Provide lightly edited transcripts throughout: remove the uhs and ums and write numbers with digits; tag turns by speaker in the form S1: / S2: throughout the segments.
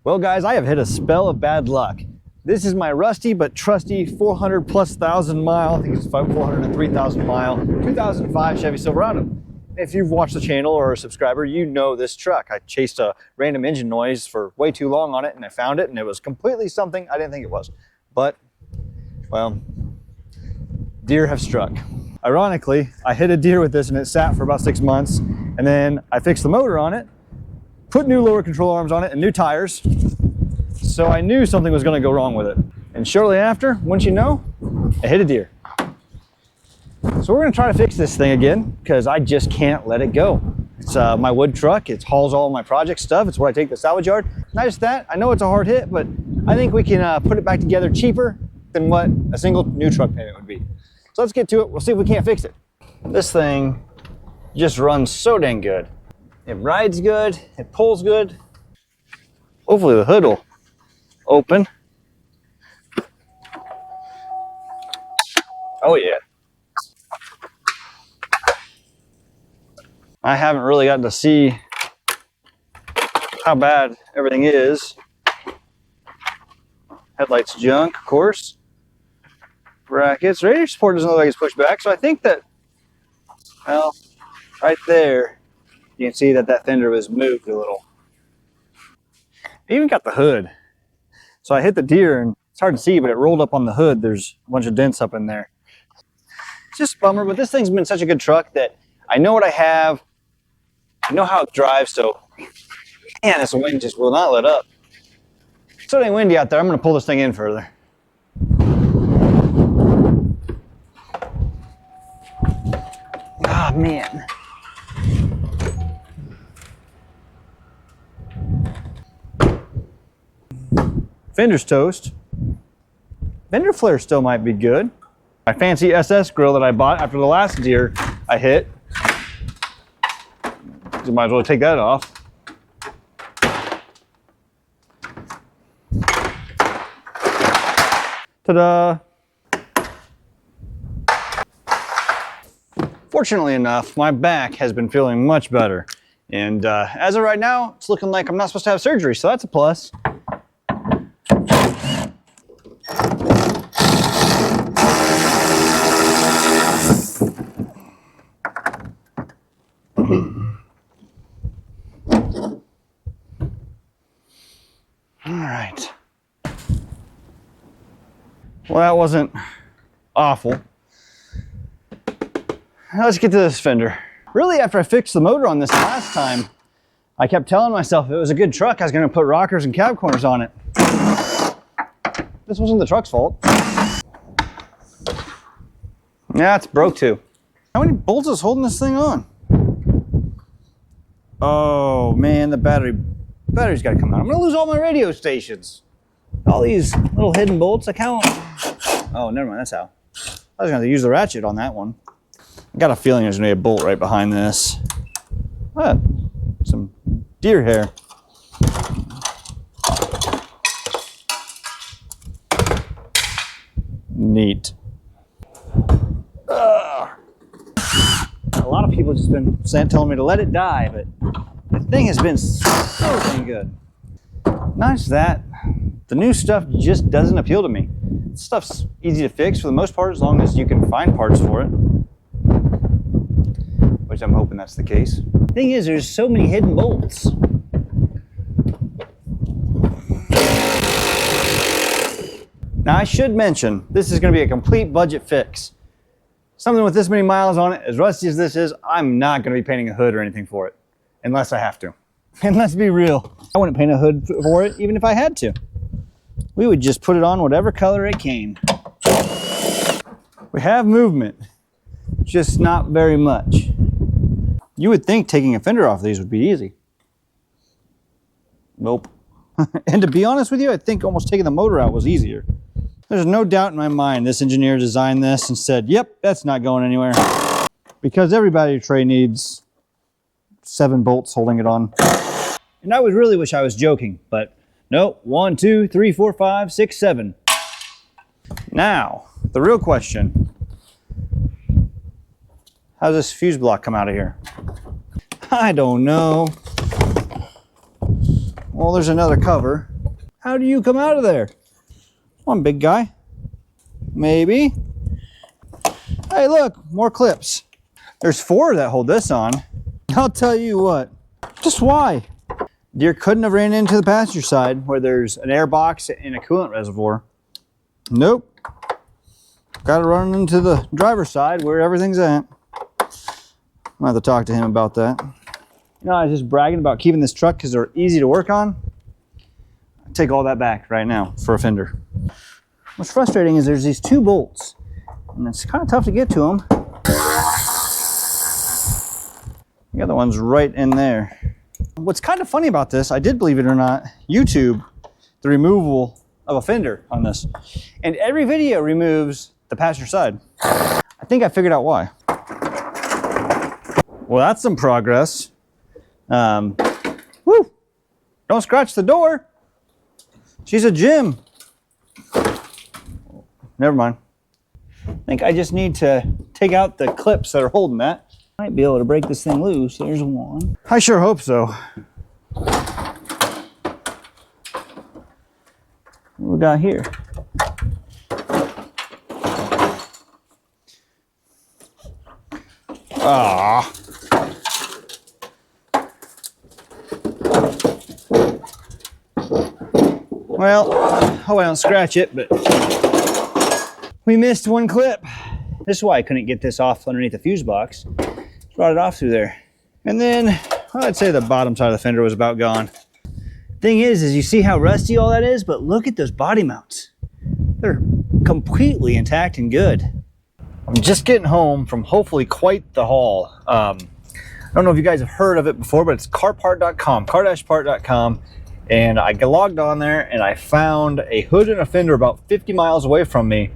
S1: Well guys, I have hit a spell of bad luck. This is my rusty but trusty 400,000+ mile, I think it's 403,000 mile, 2005 Chevy Silverado. If you've watched the channel or a subscriber, you know this truck. I chased a random engine noise for way too long on it and I found it and it was completely something I didn't think it was. But, well, deer have struck. Ironically, I hit a deer with this and it sat for about 6 months, and then I fixed the motor on it, put new lower control arms on it and new tires. So I knew something was going to go wrong with it. And shortly after, once you know, I hit a deer. So we're going to try to fix this thing again because I just can't let it go. It's my wood truck. It hauls all my project stuff. It's what I take to the salvage yard. Not just that, I know it's a hard hit, but I think we can put it back together cheaper than what a single new truck payment would be. So let's get to it. We'll see if we can't fix it. This thing just runs so dang good. It rides good. It pulls good. Hopefully the hood will open. Oh yeah. I haven't really gotten to see how bad everything is. Headlights junk, of course. Brackets. Radiator support doesn't look like it's pushed back, so I think that, well, right there, you can see that that fender was moved a little. I even got the hood. So I hit the deer, and it's hard to see, but it rolled up on the hood. There's a bunch of dents up in there. It's just a bummer, but this thing's been such a good truck that I know what I have. I know how it drives, so man, this wind just will not let up. It's so dang windy out there, I'm going to pull this thing in further. Oh man. Fender's toast. Fender flare still might be good. My fancy SS grill that I bought after the last deer I hit. So might as well take that off. Ta-da! Fortunately enough, my back has been feeling much better. And as of right now, it's looking like I'm not supposed to have surgery, so that's a plus. All right. Well, that wasn't awful. Let's get to this fender. Really, after I fixed the motor on this last time, I kept telling myself if it was a good truck, I was going to put rockers and cab corners on it. This wasn't the truck's fault. Yeah, it's broke too. How many bolts is holding this thing on? Oh man, the battery's got to come out. I'm going to lose all my radio stations. All these little hidden bolts, I count. Oh, never mind, that's how. I was going to use the ratchet on that one. I got a feeling there's going to be a bolt right behind this. Ah, some deer hair. Neat. A lot of people just been telling me to let it die, but the thing has been so dang good. Not just that, the new stuff just doesn't appeal to me. This stuff's easy to fix for the most part, as long as you can find parts for it. Which I'm hoping that's the case. Thing is, there's so many hidden bolts. Now I should mention, this is going to be a complete budget fix. Something with this many miles on it, as rusty as this is, I'm not going to be painting a hood or anything for it. Unless I have to. And let's be real, I wouldn't paint a hood for it even if I had to. We would just put it on whatever color it came. We have movement, just not very much. You would think taking a fender off these would be easy. Nope. And to be honest with you, I think almost taking the motor out was easier. There's no doubt in my mind this engineer designed this and said, yep, that's not going anywhere. Because every battery tray needs 7 bolts holding it on. And I would really wish I was joking, but no, 1, 2, 3, 4, 5, 6, 7. Now, the real question. How does this fuse block come out of here? I don't know. Well, there's another cover. How do you come out of there? Come on, big guy. Maybe. Hey, look, more clips. There's 4 that hold this on. I'll tell you what, just why? Deer couldn't have ran into the passenger side where there's an air box and a coolant reservoir. Nope. Got to run into the driver's side where everything's at. I'll have to talk to him about that. You know, I was just bragging about keeping this truck because they're easy to work on. I take all that back right now for a fender. What's frustrating is there's these 2 bolts, and it's kind of tough to get to them. The other one's right in there. What's kind of funny about this, I did, believe it or not, YouTube the removal of a fender on this. And every video removes the passenger side. I think I figured out why. Well, that's some progress. Woo! Don't scratch the door. She's a gym. Never mind. I think I just need to take out the clips that are holding that. Might be able to break this thing loose. There's one. I sure hope so. What we got here? Ah. Well, hope I don't scratch it, but we missed one clip. This is why I couldn't get this off underneath the fuse box. Brought it off through there. And then, well, I'd say the bottom side of the fender was about gone. Thing is you see how rusty all that is, but look at those body mounts. They're completely intact and good. I'm just getting home from hopefully quite the haul. I don't know if you guys have heard of it before, but it's carpart.com, car-part.com. And I logged on there and I found a hood and a fender about 50 miles away from me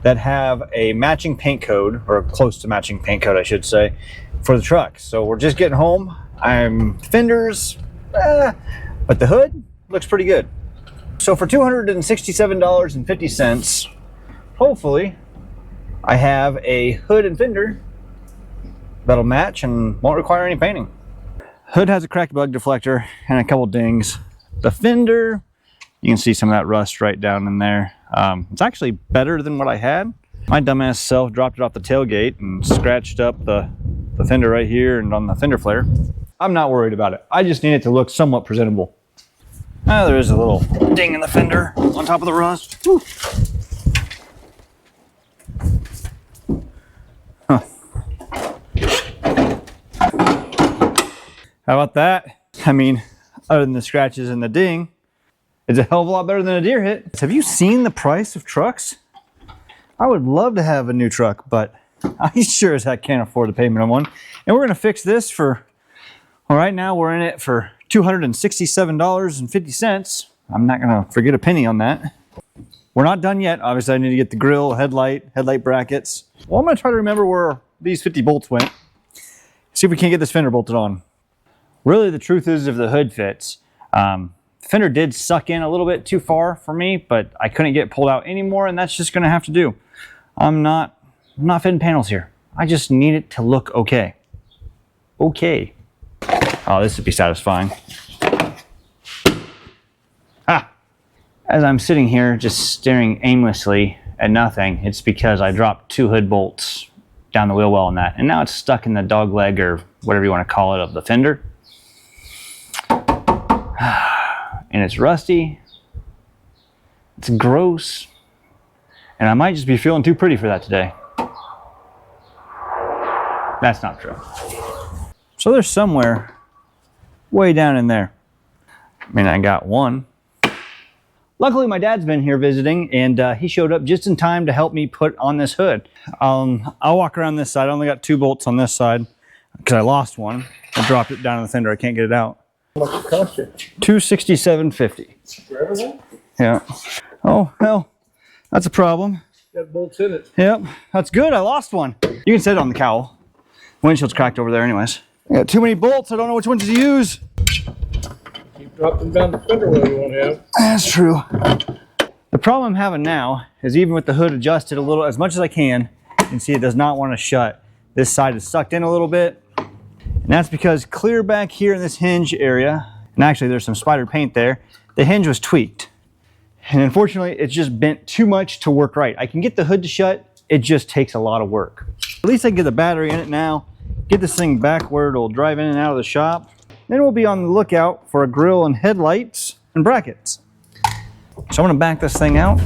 S1: that have a matching paint code, or close to matching paint code, I should say, for the truck. So we're just getting home. I'm fenders, but the hood looks pretty good. So for $267.50, hopefully I have a hood and fender that'll match and won't require any painting. Hood has a cracked bug deflector and a couple dings. The fender, you can see some of that rust right down in there. It's actually better than what I had. My dumbass self dropped it off the tailgate and scratched up the fender right here and on the fender flare. I'm not worried about it. I just need it to look somewhat presentable. There is a little ding in the fender on top of the rust. Whew. Huh. How about that? I mean, other than the scratches and the ding, it's a hell of a lot better than a deer hit. Have you seen the price of trucks? I would love to have a new truck, but I sure as heck can't afford the payment on one. And we're gonna fix this for, well, right now we're in it for $267.50. I'm not gonna forget a penny on that. We're not done yet. Obviously I need to get the grill, headlight brackets. Well, I'm gonna try to remember where these 50 bolts went. See if we can't get this fender bolted on. Really, the truth is, if the hood fits, the fender did suck in a little bit too far for me, but I couldn't get it pulled out anymore, and that's just gonna have to do. I'm not fitting panels here. I just need it to look okay. Okay. Oh, this would be satisfying. Ah! As I'm sitting here just staring aimlessly at nothing, it's because I dropped 2 hood bolts down the wheel well on that, and now it's stuck in the dog leg, or whatever you want to call it, of the fender. And it's rusty, it's gross, and I might just be feeling too pretty for that today. That's not true. So there's somewhere way down in there. I mean, I got one. Luckily, my dad's been here visiting, and he showed up just in time to help me put on this hood. I'll walk around this side. I only got 2 bolts on this side because I lost one. I dropped it down in the fender. I can't get it out.
S2: How much it cost you?
S1: $267.50.
S2: For everything?
S1: Yeah. Oh, well, that's a problem.
S2: Got bolts in it.
S1: Yep, that's good. I lost one. You can set it on the cowl. Windshield's cracked over there anyways. I got too many bolts. I don't know which ones to use.
S2: Keep dropping down the fender wheel you won't have.
S1: That's true. The problem I'm having now is, even with the hood adjusted a little, as much as I can, you can see it does not want to shut. This side is sucked in a little bit. And that's because clear back here in this hinge area, and actually there's some spider paint there, the hinge was tweaked. And unfortunately, it's just bent too much to work right. I can get the hood to shut, it just takes a lot of work. At least I can get the battery in it now, get this thing back where it'll drive in and out of the shop. Then we'll be on the lookout for a grill and headlights and brackets. So I'm gonna back this thing out,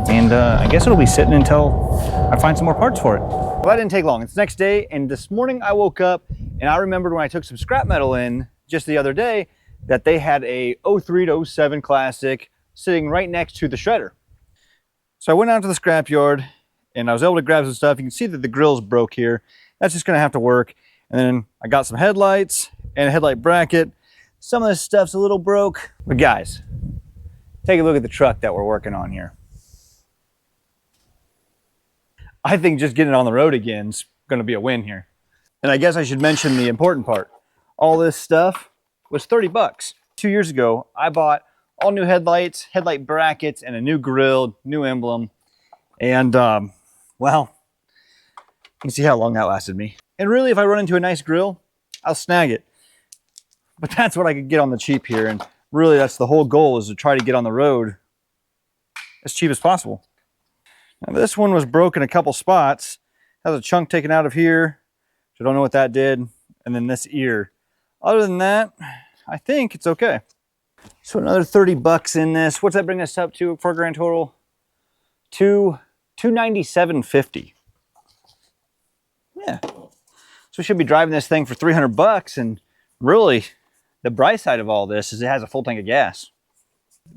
S1: and I guess it'll be sitting until I find some more parts for it. Well, that didn't take long. It's the next day, and this morning I woke up and I remembered when I took some scrap metal in just the other day that they had a 03 to 07 Classic sitting right next to the shredder. So I went out to the scrap yard and I was able to grab some stuff. You can see that the grill's broke here. That's just gonna have to work. And then I got some headlights and a headlight bracket. Some of this stuff's a little broke, but guys, take a look at the truck that we're working on here. I think just getting it on the road again is gonna be a win here. And I guess I should mention the important part. All this stuff was 30 bucks. 2 years ago, I bought all new headlights, headlight brackets, and a new grill, new emblem. And well, you can see how long that lasted me. And really, if I run into a nice grill, I'll snag it. But that's what I could get on the cheap here. And really, that's the whole goal, is to try to get on the road as cheap as possible. Now, this one was broken a couple spots. Has a chunk taken out of here. So I don't know what that did. And then this ear. Other than that, I think it's okay. So another 30 bucks in this. What's that bring us up to for a grand total? $297.50. Yeah. So we should be driving this thing for 300 bucks. And really, the bright side of all this is it has a full tank of gas.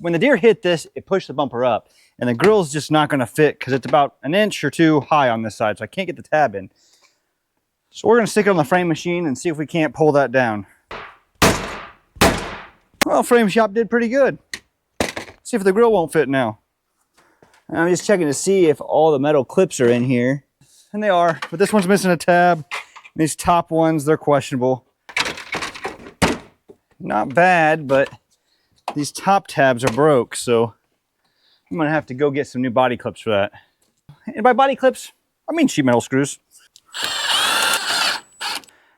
S1: When the deer hit this, it pushed the bumper up. And the grill's just not going to fit because it's about an inch or two high on this side. So I can't get the tab in. So we're going to stick it on the frame machine and see if we can't pull that down. Well, frame shop did pretty good. See if the grill won't fit now. And I'm just checking to see if all the metal clips are in here. And they are, but this one's missing a tab. These top ones, they're questionable. Not bad, but these top tabs are broke, so I'm gonna have to go get some new body clips for that. And by body clips, I mean sheet metal screws.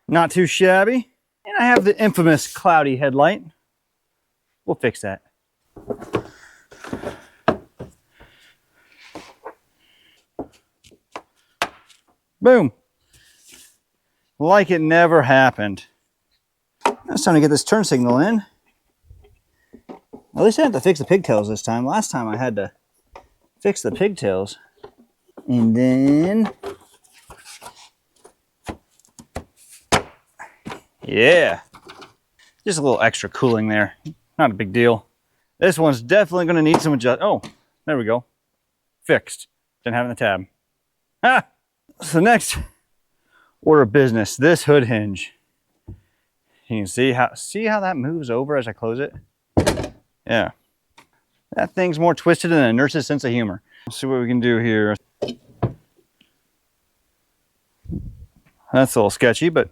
S1: Not too shabby. And I have the infamous cloudy headlight. We'll fix that. Boom. Like it never happened. Now it's time to get this turn signal in. At least I didn't have to fix the pigtails this time. Last time I had to fix the pigtails. And then... yeah. Just a little extra cooling there. Not a big deal. This one's definitely going to need some adjust. Oh, there we go. Fixed. Didn't have it in the tab. Ah! So next order of business, this hood hinge. You can see how that moves over as I close it? Yeah. That thing's more twisted than a nurse's sense of humor. Let's see what we can do here. That's a little sketchy, but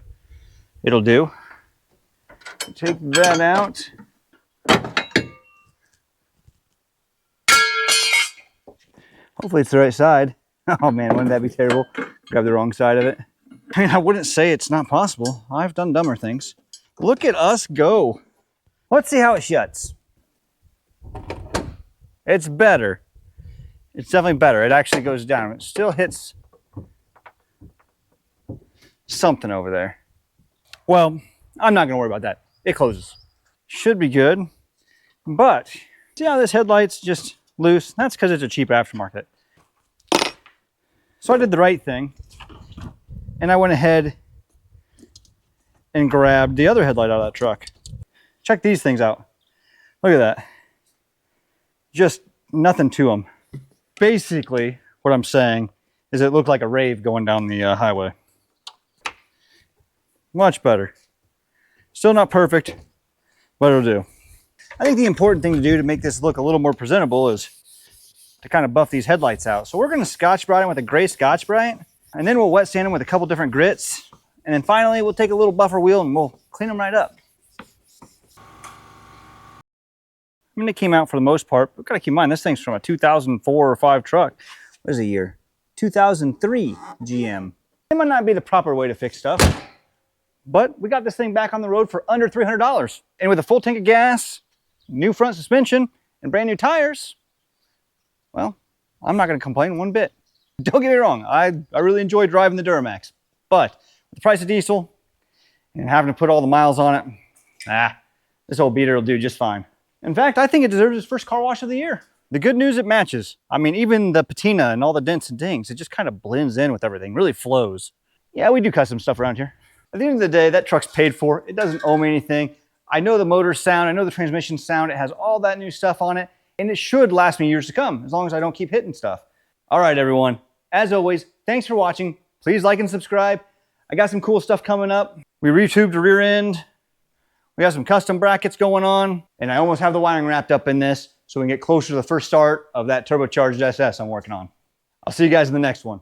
S1: it'll do. Take that out. Hopefully it's the right side. Oh man, wouldn't that be terrible? Grab the wrong side of it. I mean, I wouldn't say it's not possible. I've done dumber things. Look at us go. Let's see how it shuts. It's better. It's definitely better. It actually goes down. It still hits something over there. Well, I'm not gonna worry about that. It closes. Should be good. But see how this headlight's just loose? That's because it's a cheap aftermarket. So I did the right thing. And I went ahead and grabbed the other headlight out of that truck. Check these things out. Look at that. Just nothing to them. Basically, what I'm saying is it looked like a rave going down the highway. Much better. Still not perfect, but it'll do. I think the important thing to do to make this look a little more presentable is to kind of buff these headlights out. So we're going to Scotch-Brite them with a gray Scotch-Brite, and then we'll wet sand them with a couple different grits. And then finally, we'll take a little buffer wheel and we'll clean them right up. I mean, they came out for the most part, but gotta keep in mind, this thing's from a 2004 or 5 truck. What is the year? 2003 GM. It might not be the proper way to fix stuff, but we got this thing back on the road for under $300. And with a full tank of gas, new front suspension, and brand new tires, well, I'm not going to complain one bit. Don't get me wrong, I really enjoy driving the Duramax, but with the price of diesel and having to put all the miles on it, this old beater will do just fine. In fact, I think it deserves its first car wash of the year. The good news, it matches. I mean, even the patina and all the dents and dings, it just kind of blends in with everything, really flows. Yeah, we do custom stuff around here. At the end of the day, that truck's paid for. It doesn't owe me anything. I know the motor's sound, I know the transmission sound, it has all that new stuff on it, and it should last me years to come, as long as I don't keep hitting stuff. All right, everyone. As always, thanks for watching. Please like and subscribe. I got some cool stuff coming up. We retubed the rear end. We have some custom brackets going on, and I almost have the wiring wrapped up in this so we can get closer to the first start of that turbocharged SS I'm working on. I'll see you guys in the next one.